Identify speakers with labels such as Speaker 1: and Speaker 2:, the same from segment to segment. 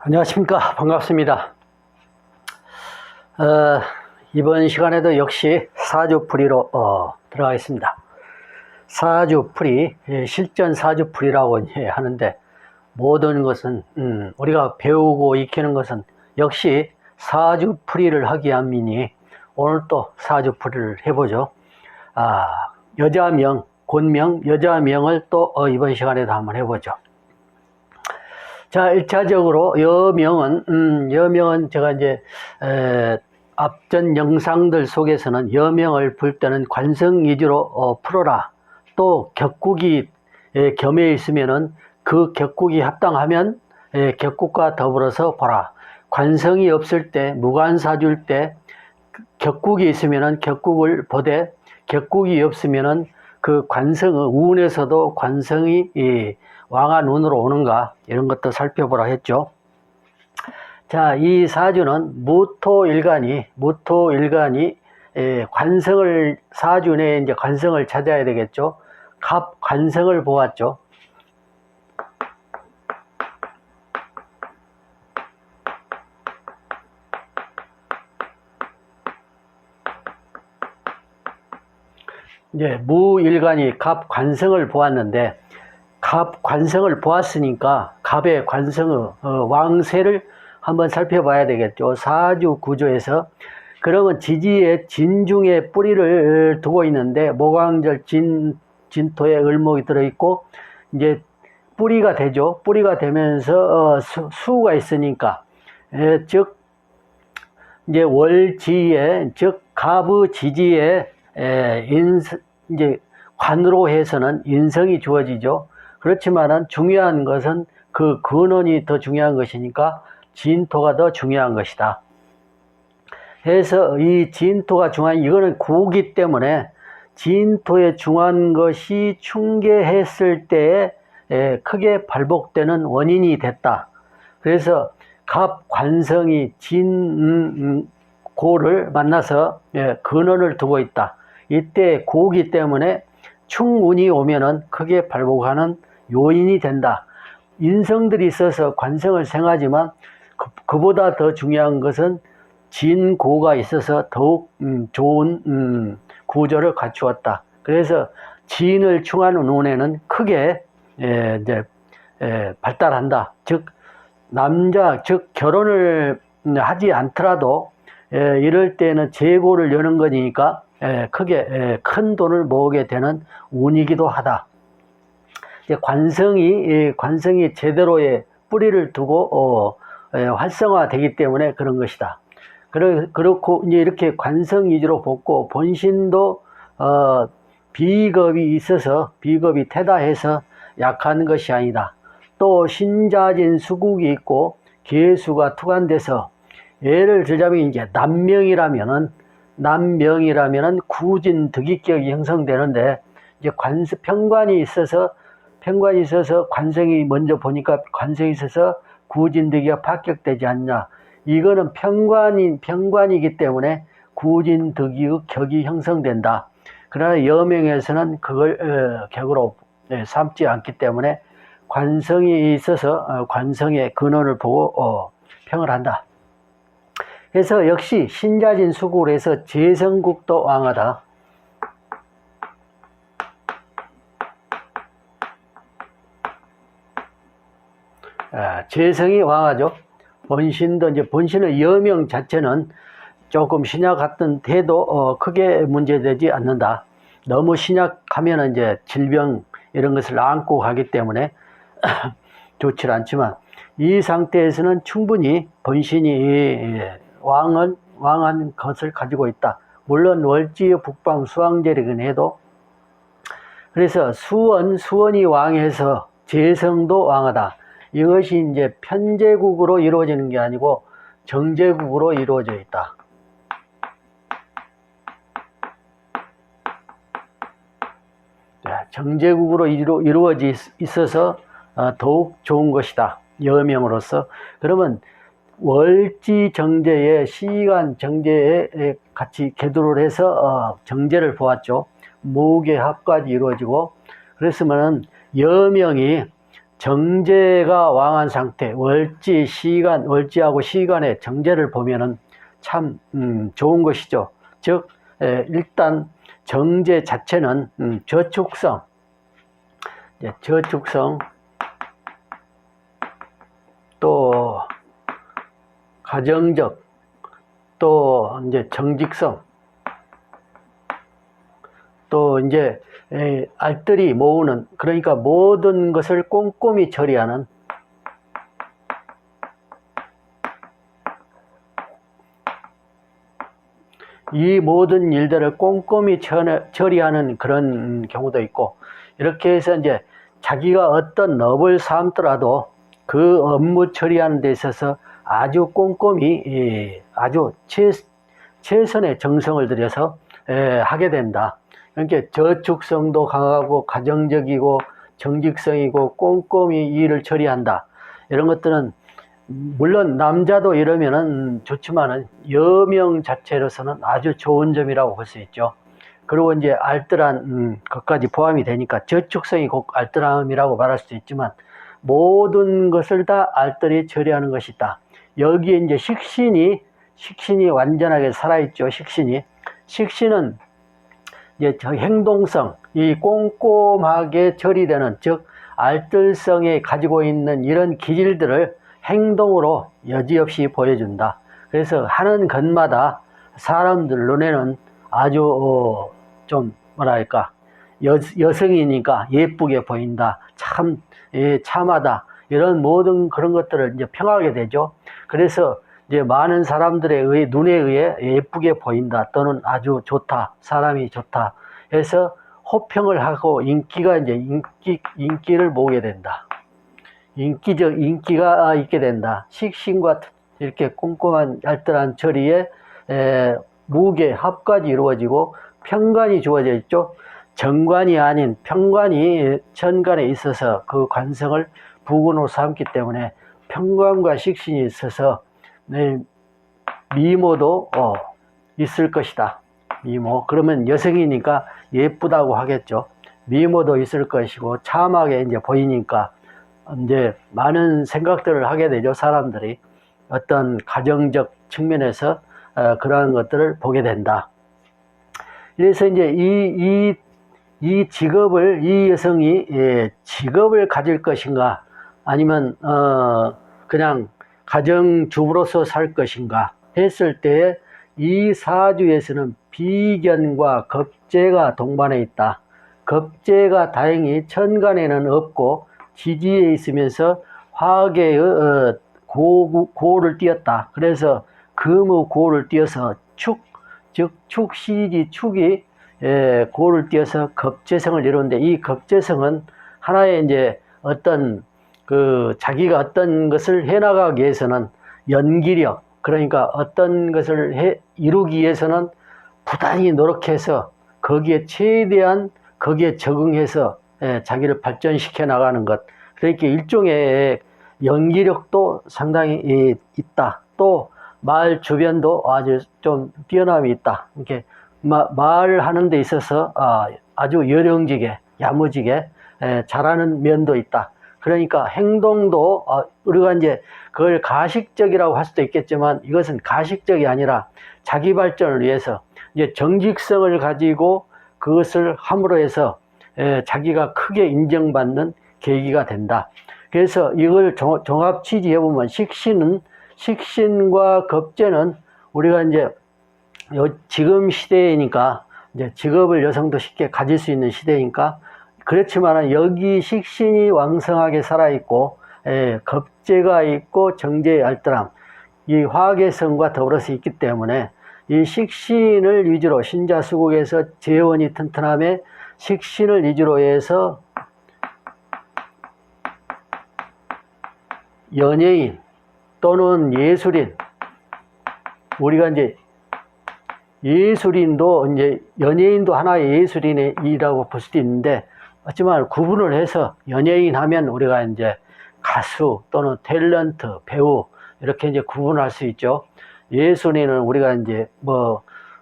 Speaker 1: 안녕하십니까. 반갑습니다. 이번 시간에도 역시 사주풀이로 들어가겠습니다. 사주풀이, 실전 사주풀이라고 하는데, 모든 것은 우리가 배우고 익히는 것은 역시 사주풀이를 하기 위함이니 오늘 또 사주풀이를 해보죠. 여자명, 본명, 여자명을 또 이번 시간에도 한번 해보죠. 자, 1차적으로 여명은 제가 이제 앞전 영상들 속에서는 여명을 풀 때는 관성 위주로 풀어라. 또 격국이 겸해 있으면은 그 격국이 합당하면 격국과 더불어서 보라. 관성이 없을 때, 무관사주일 때 격국이 있으면은 격국을 보되, 격국이 없으면은 그 관성의 운에서도 관성이 왕한 운으로 오는가, 이런 것도 살펴보라 했죠. 자, 이 사주는 무토일간이 관성을, 사주 내에 이제 관성을 찾아야 되겠죠. 갑 관성을 보았죠. 이제 무일간이 갑 관성을 보았는데, 갑 관성을 보았으니까 갑의 관성의 왕세를 한번 살펴봐야 되겠죠. 사주 구조에서. 그러면 지지에 진중에 뿌리를 두고 있는데, 모광절 진토에 을목이 들어있고, 이제 뿌리가 되죠. 뿌리가 되면서 수가 있으니까, 즉 이제 월지에, 즉 갑의 지지에 이제 관으로 해서는 인성이 주어지죠. 그렇지만은 중요한 것은 그 근원이 더 중요한 것이니까 진토가 더 중요한 것이다. 그래서 이 진토가 중요한, 이거는 구기 때문에 진토에 중요한 것이 충계했을 때에 크게 발복되는 원인이 됐다. 그래서 갑 관성이 진고를 만나서 근원을 두고 있다. 이때 고기 때문에 충운이 오면은 크게 발복하는 요인이 된다. 인성들이 있어서 관성을 생하지만 그보다 더 중요한 것은 진고가 있어서 더욱 좋은 구조를 갖추었다. 그래서 진을 충하는 운에는 크게 이제 발달한다. 즉 결혼을 하지 않더라도 이럴 때는 재고를 여는 거니까 크게 큰 돈을 모으게 되는 운이기도 하다. 관성이 제대로의 뿌리를 두고 활성화되기 때문에 그런 것이다. 그렇고 이제 이렇게 관성 위주로 보고, 본신도 비겁이 있어서 비겁이 태다해서 약한 것이 아니다. 또 신자진 수국이 있고 계수가 투관돼서, 예를 들자면 이제 남명이라면은 구진 득이격이 형성되는데, 이제 편관이 있어서 관성이 먼저 보니까 관성이 있어서 구진득이가 합격되지 않냐. 이거는 편관이기 때문에 구진득이의 격이 형성된다. 그러나 여명에서는 그걸 격으로 삼지 않기 때문에 관성이 있어서 관성의 근원을 보고 평을 한다. 그래서 역시 신자진 수국으로 해서 재성국도 왕하다. 재성이 왕하죠. 본신의 여명 자체는 조금 신약 같은 해도 크게 문제되지 않는다. 너무 신약하면 이제 질병 이런 것을 안고 가기 때문에 좋지 않지만, 이 상태에서는 충분히 본신이 왕한 것을 가지고 있다. 물론 월지의 북방 수왕절이긴 해도. 그래서 수원이 왕해서 재성도 왕하다. 이것이 이제 편제국으로 이루어지는 게 아니고 정제국으로 이루어져 있다. 정제국으로 이루어져 있어서 더욱 좋은 것이다. 여명으로서. 그러면 월지 정제에, 시간 정제에 같이 계도를 해서 정제를 보았죠. 목의 합까지 이루어지고, 그랬으면은 여명이 정제가 왕한 상태, 월지하고 시간의 정제를 보면은 참 좋은 것이죠. 즉 일단 정제 자체는 저축성, 또 가정적, 또 이제 정직성, 또 이제 알뜰히 모으는, 그러니까 모든 것을 꼼꼼히 처리하는, 이 모든 일들을 꼼꼼히 처리하는 그런 경우도 있고, 이렇게 해서 이제 자기가 어떤 업을 삼더라도 그 업무 처리하는 데 있어서 아주 꼼꼼히 아주 최선의 정성을 들여서 하게 된다. 그러니까 저축성도 강하고 가정적이고 정직성이고 꼼꼼히 일을 처리한다. 이런 것들은 물론 남자도 이러면은 좋지만은 여명 자체로서는 아주 좋은 점이라고 볼 수 있죠. 그리고 이제 알뜰한 것까지 포함이 되니까 저축성이 곧 알뜰함이라고 말할 수도 있지만 모든 것을 다 알뜰히 처리하는 것이다. 여기에 이제 식신이 완전하게 살아있죠. 식신은 이제 저 행동성, 이 꼼꼼하게 처리되는, 즉 알뜰성에 가지고 있는 이런 기질들을 행동으로 여지없이 보여준다. 그래서 하는 것마다 사람들 눈에는 아주 좀 뭐랄까 여성이니까 예쁘게 보인다. 참 참하다. 이런 모든 그런 것들을 이제 평하게 되죠. 그래서 이제 많은 사람들의 눈에 의해 예쁘게 보인다. 또는 아주 좋다. 사람이 좋다. 해서 호평을 하고 인기가 이제 인기를 모으게 된다. 인기가 있게 된다. 식신과 이렇게 꼼꼼한 알뜰한 처리에 무게 합까지 이루어지고 편관이 주어져 있죠. 정관이 아닌 편관이 천간에 있어서 그 관성을 부군으로 삼기 때문에 편관과 식신이 있어서 미모도 있을 것이다. 미모. 그러면 여성이니까 예쁘다고 하겠죠. 미모도 있을 것이고 참하게 이제 보이니까 이제 많은 생각들을 하게 되죠. 사람들이 어떤 가정적 측면에서 그러한 것들을 보게 된다. 그래서 이제 이 직업을, 이 여성이 직업을 가질 것인가 아니면 그냥 가정주부로서 살 것인가 했을 때 이 사주에서는 비견과 겁재가 동반해 있다. 겁재가 다행히 천간에는 없고 지지에 있으면서 화계의 고를 띄었다. 그래서 금의 고를 띄어서 즉 축시지 축이 고를 띄어서 겁재성을 이루는데, 이 겁재성은 하나의 이제 어떤 자기가 어떤 것을 해나가기 위해서는 연기력, 그러니까 어떤 것을 이루기 위해서는 부단히 노력해서 거기에 최대한 거기에 적응해서 자기를 발전시켜 나가는 것. 그러니까 일종의 연기력도 상당히 있다. 또 말 주변도 아주 좀 뛰어남이 있다. 이렇게 말하는 데 있어서 아주 요령지게, 야무지게 잘하는 면도 있다. 그러니까 행동도 우리가 이제 그걸 가식적이라고 할 수도 있겠지만 이것은 가식적이 아니라 자기 발전을 위해서 이제 정직성을 가지고 그것을 함으로 해서 자기가 크게 인정받는 계기가 된다. 그래서 이걸 종합 취지해 보면 식신과 겁재는 우리가 이제 지금 시대이니까 이제 직업을 여성도 쉽게 가질 수 있는 시대니까 그렇지만 여기 식신이 왕성하게 살아있고 겁재가 있고 정제의 알뜰함, 이 화계성과 더불어서 있기 때문에 이 식신을 위주로 신자수국에서 재원이 튼튼함에 식신을 위주로 해서 연예인 또는 예술인, 우리가 이제 예술인도 이제 연예인도 하나의 예술인이라고 볼 수도 있는데, 하지만 구분을 해서 연예인 하면 우리가 이제 가수 또는 탤런트, 배우 이렇게 이제 구분할 수 있죠. 예술인은 우리가 이제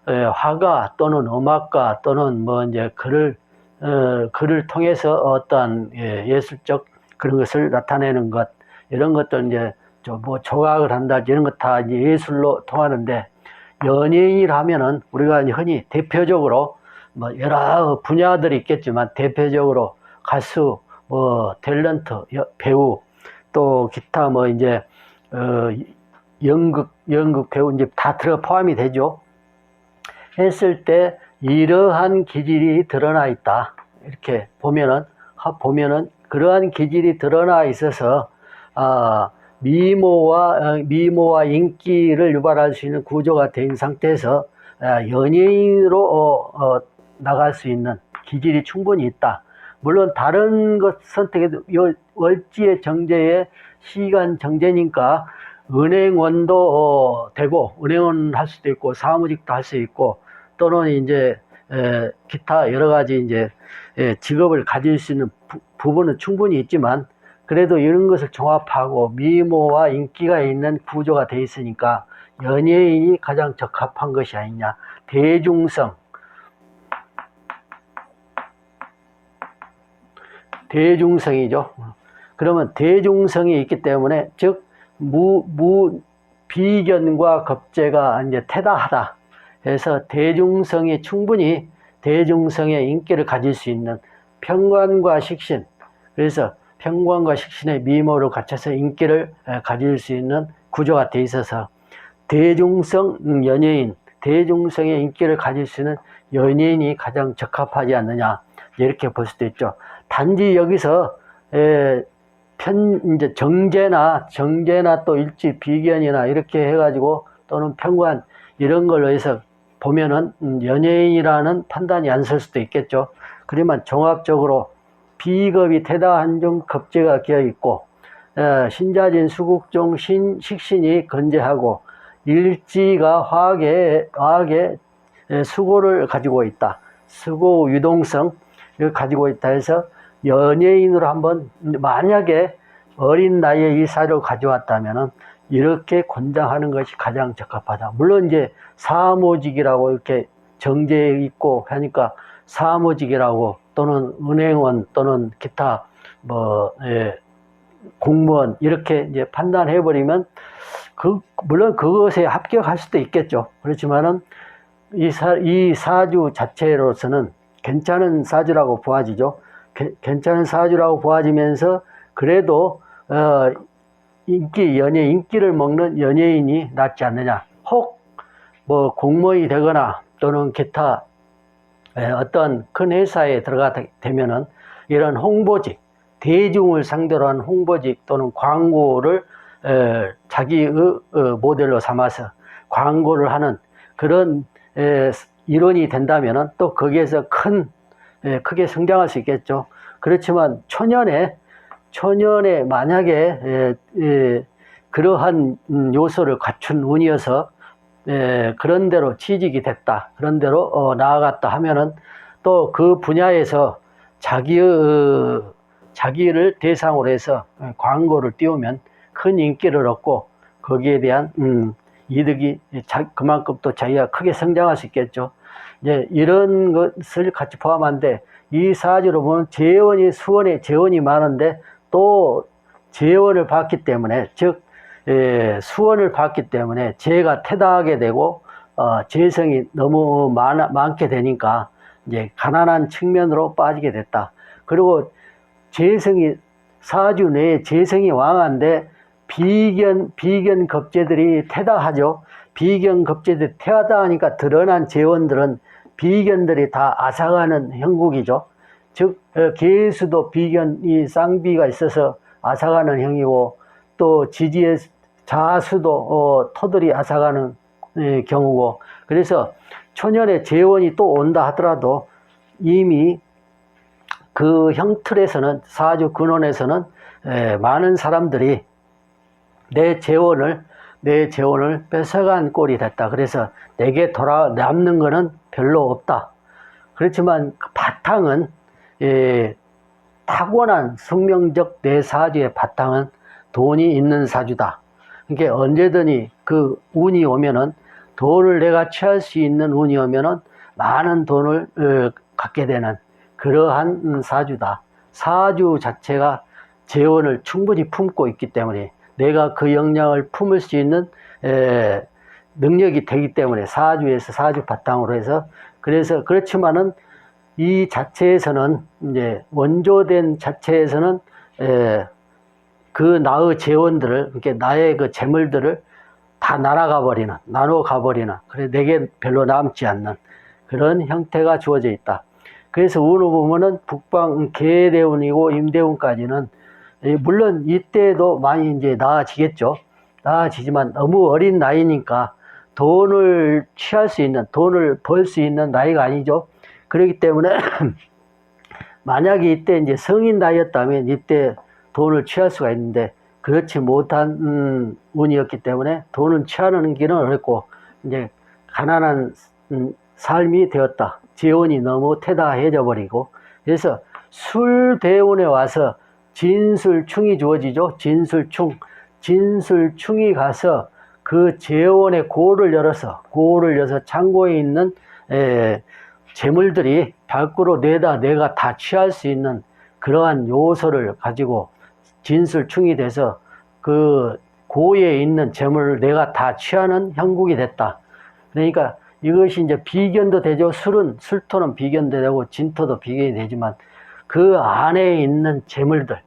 Speaker 1: 화가 또는 음악가 또는 이제 글을 통해서 어떠한 예술적 그런 것을 나타내는 것, 이런 것들 이제 뭐 조각을 한다, 이런 것 다 이제 예술로 통하는데, 연예인이라면은 우리가 흔히 대표적으로 뭐 여러 분야들이 있겠지만 대표적으로 가수, 뭐 탤런트, 배우, 또 기타 뭐 이제 연극 배우 이제 다 포함이 되죠. 했을 때 이러한 기질이 드러나 있다. 이렇게 보면은 그러한 기질이 드러나 있어서 미모와 인기를 유발할 수 있는 구조가 된 상태에서 연예인으로 나갈 수 있는 기질이 충분히 있다. 물론 다른 것 선택해도 월지의 정제에 시간 정제니까 은행원도 되고, 은행원 할 수도 있고, 사무직도 할 수 있고, 또는 이제 기타 여러 가지 이제 직업을 가질 수 있는 부분은 충분히 있지만, 그래도 이런 것을 종합하고 미모와 인기가 있는 구조가 돼 있으니까 연예인이 가장 적합한 것이 아니냐. 대중성이죠. 그러면 대중성이 있기 때문에, 즉 비견과 겁재가 이제 태다하다 해서 대중성이 충분히 대중성의 인기를 가질 수 있는 평관과 식신, 그래서 평관과 식신의 미모를 갖춰서 인기를 가질 수 있는 구조가 돼 있어서 대중성 연예인, 대중성의 인기를 가질 수 있는 연예인이 가장 적합하지 않느냐, 이렇게 볼 수도 있죠. 단지 여기서 이제 정제나 또 일지 비견이나 이렇게 해가지고, 또는 평관 이런 걸로 해서 보면은 연예인이라는 판단이 안 설 수도 있겠죠. 그러면 종합적으로 비겁이 태다한 중 겁재가 끼어 있고, 신자진 수국종 식신이 건재하고, 일지가 화학의 수고를 가지고 있다. 수고 유동성을 가지고 있다 해서 연예인으로 한번, 만약에 어린 나이에 이 사료를 가져왔다면은 이렇게 권장하는 것이 가장 적합하다. 물론 이제 사무직이라고 이렇게 정제해 있고 하니까 사무직이라고, 또는 은행원, 또는 기타 뭐 공무원 이렇게 이제 판단해 버리면 물론 그것에 합격할 수도 있겠죠. 그렇지만은 이 사주 자체로서는 괜찮은 사주라고 보아지죠. 괜찮은 사주라고 보아지면서 그래도 인기를 먹는 연예인이 낫지 않느냐. 혹 뭐 공무원이 되거나 또는 기타 어떤 큰 회사에 들어가게 되면은 이런 홍보직, 대중을 상대로 한 홍보직 또는 광고를 자기의 모델로 삼아서 광고를 하는 그런 일원이 된다면은 또 거기에서 크게 성장할 수 있겠죠. 그렇지만 초년에 만약에 그러한 요소를 갖춘 운이어서 그런 대로 취직이 됐다, 그런 대로 나아갔다 하면은 또 그 분야에서 자기를 대상으로 해서 광고를 띄우면 큰 인기를 얻고, 거기에 대한 이득이 그만큼 또 자기가 크게 성장할 수 있겠죠. 이제 이런 것을 같이 포함한데, 이 사주로 보면 재원이 많은데 또 재원을 받기 때문에, 즉 수원을 받기 때문에 재가 태다하게 되고 재성이 너무 많게 되니까 이제 가난한 측면으로 빠지게 됐다. 그리고 사주 내에 재성이 왕한데 비견 겁재들이 태다하죠. 비견 겁재들이 태다하니까 드러난 재원들은 비견들이 다 앗아가는 형국이죠. 즉 계수도 비견이 쌍비가 있어서 앗아가는 형이고, 또 지지의 자수도 터들이 앗아가는 경우고, 그래서 초년에 재원이 또 온다 하더라도 이미 그 형틀에서는, 사주 근원에서는 많은 사람들이 내 재원을 뺏어간 꼴이 됐다. 그래서 내게 남는 거는 별로 없다. 그렇지만 그 바탕은 타고난 성명적 내 사주의 바탕은 돈이 있는 사주다. 그러니까 언제든지 그 운이 오면은, 돈을 내가 취할 수 있는 운이 오면은 많은 돈을 갖게 되는 그러한 사주다. 사주 자체가 재원을 충분히 품고 있기 때문에 내가 그 영향을 품을 수 있는 능력이 되기 때문에 사주에서 사주 바탕으로 해서 그래서 그렇지만은 이 자체에서는 이제 원조된 자체에서는 그 나의 재원들을 이렇게 나의 그 재물들을 다 날아가 버리는 나눠 가버리는 그래 내게 별로 남지 않는 그런 형태가 주어져 있다. 그래서 운을 보면은 북방 계대운이고 임대운까지는 물론 이때도 많이 이제 나아지겠죠. 나아지지만 너무 어린 나이니까 돈을 취할 수 있는 돈을 벌 수 있는 나이가 아니죠. 그렇기 때문에 만약에 이때 이제 성인 나이였다면 이때 돈을 취할 수가 있는데 그렇지 못한 운이었기 때문에 돈을 취하는 길은 어렵고 이제 가난한 삶이 되었다. 재원이 너무 퇴다해져 버리고 그래서 술대운에 와서 진술충이 주어지죠. 진술충이 가서 그 재원의 고를 열어서 창고에 있는 재물들이 밖으로 내다 내가 다 취할 수 있는 그러한 요소를 가지고 진술충이 돼서 그 고에 있는 재물을 내가 다 취하는 형국이 됐다. 그러니까 이것이 이제 비견도 되죠. 술토는 비견도 되고 진토도 비견이 되지만 그 안에 있는 재물들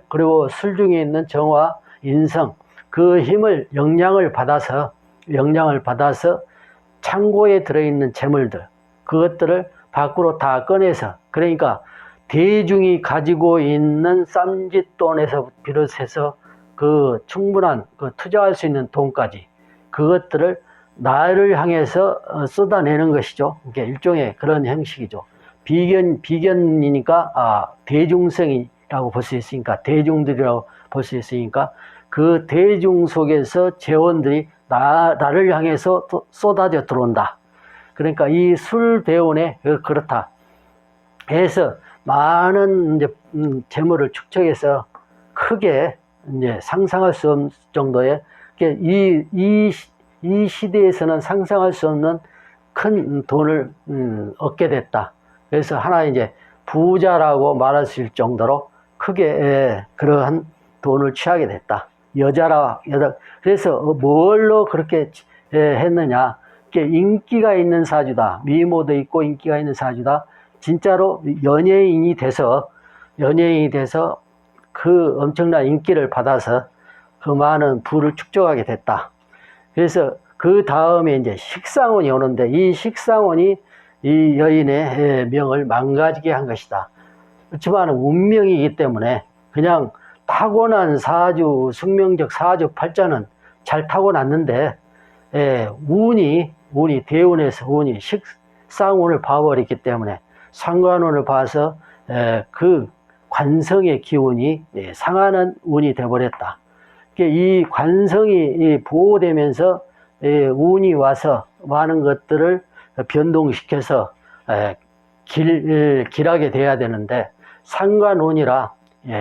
Speaker 1: 그리고 술 중에 있는 정화, 인성 그 힘을 영향을 받아서 창고에 들어있는 재물들 그것들을 밖으로 다 꺼내서 그러니까 대중이 가지고 있는 쌈짓돈에서 비롯해서 그 충분한 그 투자할 수 있는 돈까지 그것들을 나를 향해서 쏟아내는 것이죠. 이게 일종의 그런 형식이죠. 비견이니까 대중성이라고 볼 수 있으니까 대중들이라고 볼 수 있으니까 그 대중 속에서 재원들이 나를 향해서 쏟아져 들어온다. 그러니까 이 술대운에 그렇다 해서 많은 이제 재물을 축적해서 크게 이제 상상할 수 없는 정도의 이 시대에서는 상상할 수 없는 큰 돈을 얻게 됐다. 그래서 하나 이제 부자라고 말할 수 있을 정도로 크게 그러한 돈을 취하게 됐다. 여자. 그래서 뭘로 그렇게 했느냐? 인기가 있는 사주다. 미모도 있고 인기가 있는 사주다. 진짜로 연예인이 돼서 그 엄청난 인기를 받아서 그 많은 부를 축적하게 됐다. 그래서 그 다음에 이제 식상운이 오는데 이 식상운이 이 여인의 명을 망가지게 한 것이다. 그렇지만 운명이기 때문에 그냥 타고난 사주, 숙명적 사주 팔자는 잘 타고났는데 운이 대운에서 운이 식상운을 봐버렸기 때문에 상관운을 봐서 그 관성의 기운이 상하는 운이 되어버렸다. 이 관성이 보호되면서 운이 와서 많은 것들을 변동시켜서 길하게 돼야 되는데 상관운이라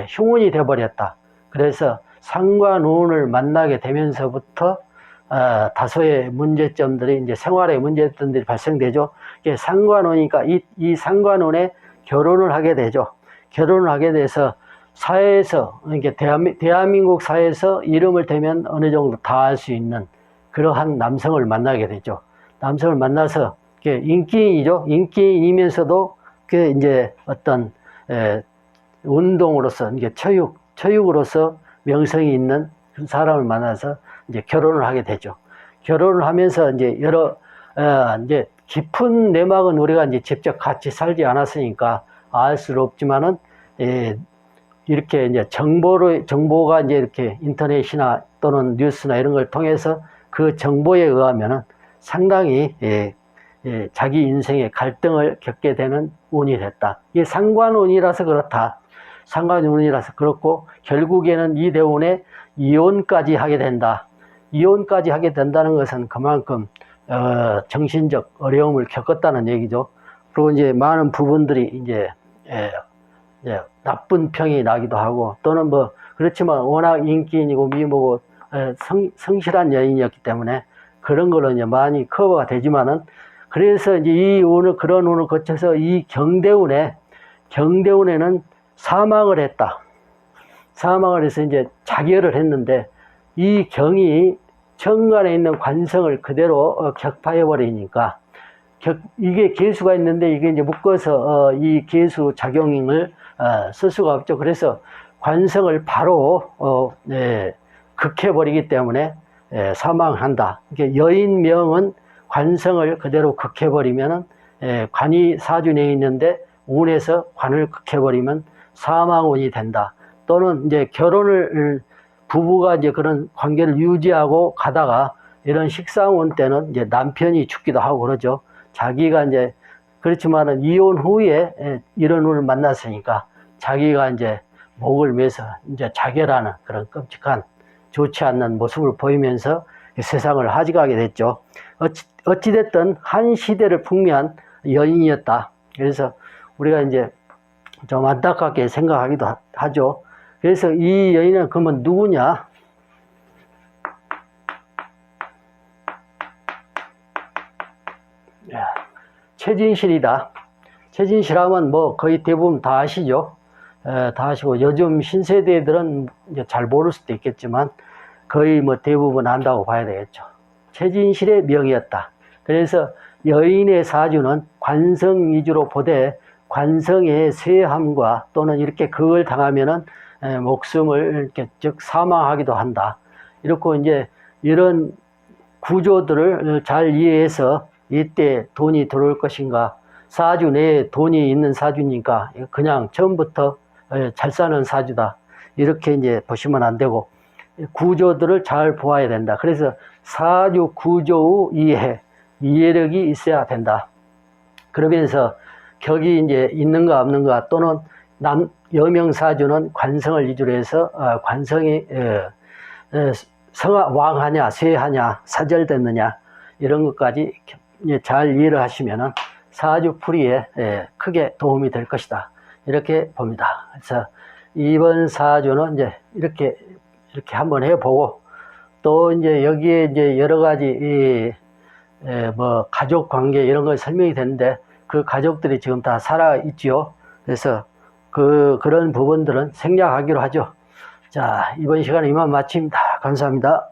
Speaker 1: 흉운이 되어버렸다. 그래서 상관운을 만나게 되면서부터 다소의 문제점들이 이제 생활의 문제점들이 발생되죠. 상관운이니까 이 상관운에 결혼을 하게 되죠. 결혼을 하게 돼서 사회에서 이게 대한민국 사회에서 이름을 대면 어느 정도 다 알 수 있는 그러한 남성을 만나게 되죠. 남성을 만나서 인기인이죠. 인기인이면서도 그 이제 어떤 운동으로서 이게 처육으로서 명성이 있는 사람을 만나서 이제 결혼을 하게 되죠. 결혼을 하면서 이제 여러 이제 깊은 내막은 우리가 이제 직접 같이 살지 않았으니까 알 수 없지만은 이렇게 이제 정보가 이제 이렇게 인터넷이나 또는 뉴스나 이런 걸 통해서 그 정보에 의하면은 상당히 자기 인생의 갈등을 겪게 되는 운이 됐다. 이게 상관운이라서 그렇다. 상관운이라서 그렇고 결국에는 이 대운에 이혼까지 하게 된다. 이혼까지 하게 된다는 것은 그만큼 정신적 어려움을 겪었다는 얘기죠. 그리고 이제 많은 부분들이 이제 나쁜 평이 나기도 하고 또는 뭐 그렇지만 워낙 인기인이고 미모고 성실한 여인이었기 때문에 그런 걸로 이제 많이 커버가 되지만은 그래서 이제 그런 운을 거쳐서 이 경대운에는 사망을 했다. 사망을 해서 이제 자결을 했는데 이 경이 천간에 있는 관성을 그대로 격파해 버리니까 이게 개수가 있는데 이게 이제 묶어서 이 개수 작용을 쓸 수가 없죠. 그래서 관성을 바로 극해 버리기 때문에 사망한다. 이게 여인명은 관성을 그대로 극해 버리면은 관이 사주 내에 있는데 운에서 관을 극해 버리면 사망운이 된다. 또는 이제 결혼을 부부가 이제 그런 관계를 유지하고 가다가 이런 식상운 때는 이제 남편이 죽기도 하고 그러죠. 자기가 이제 그렇지만은 이혼 후에 이런 운을 만났으니까 자기가 이제 목을 매서 이제 자결하는 그런 끔찍한 좋지 않는 모습을 보이면서 세상을 하직하게 됐죠. 어찌됐든 한 시대를 풍미한 여인이었다. 그래서 우리가 이제 좀 안타깝게 생각하기도 하죠. 그래서 이 여인은 그러면 누구냐? 최진실이다. 최진실하면 뭐 거의 대부분 다 아시죠? 다 아시고 요즘 신세대들은 이제 잘 모를 수도 있겠지만 거의 뭐 대부분 안다고 봐야 되겠죠. 최진실의 명이었다. 그래서 여인의 사주는 관성 위주로 보되 관성의 쇠함과 또는 이렇게 그걸 당하면은 목숨을 이렇게 즉 사망하기도 한다. 이렇게 이제 이런 구조들을 잘 이해해서 이때 돈이 들어올 것인가, 사주 내에 돈이 있는 사주니까 그냥 처음부터 잘 사는 사주다. 이렇게 이제 보시면 안 되고 구조들을 잘 보아야 된다. 그래서 사주 구조 이해력이 있어야 된다. 그러면서 격이 이제 있는가 없는가 또는 여명 사주는 관성을 위주로 해서 관성이 왕하냐 쇠하냐 사절됐느냐 이런 것까지 잘 이해를 하시면은 사주 풀이에 크게 도움이 될 것이다. 이렇게 봅니다. 그래서 이번 사주는 이제 이렇게 한번 해보고 또 이제 여기에 이제 여러 가지 뭐 가족 관계 이런 걸 설명이 되는데 그 가족들이 지금 다 살아 있지요. 그래서 그런 부분들은 생략하기로 하죠. 자, 이번 시간은 이만 마칩니다. 감사합니다.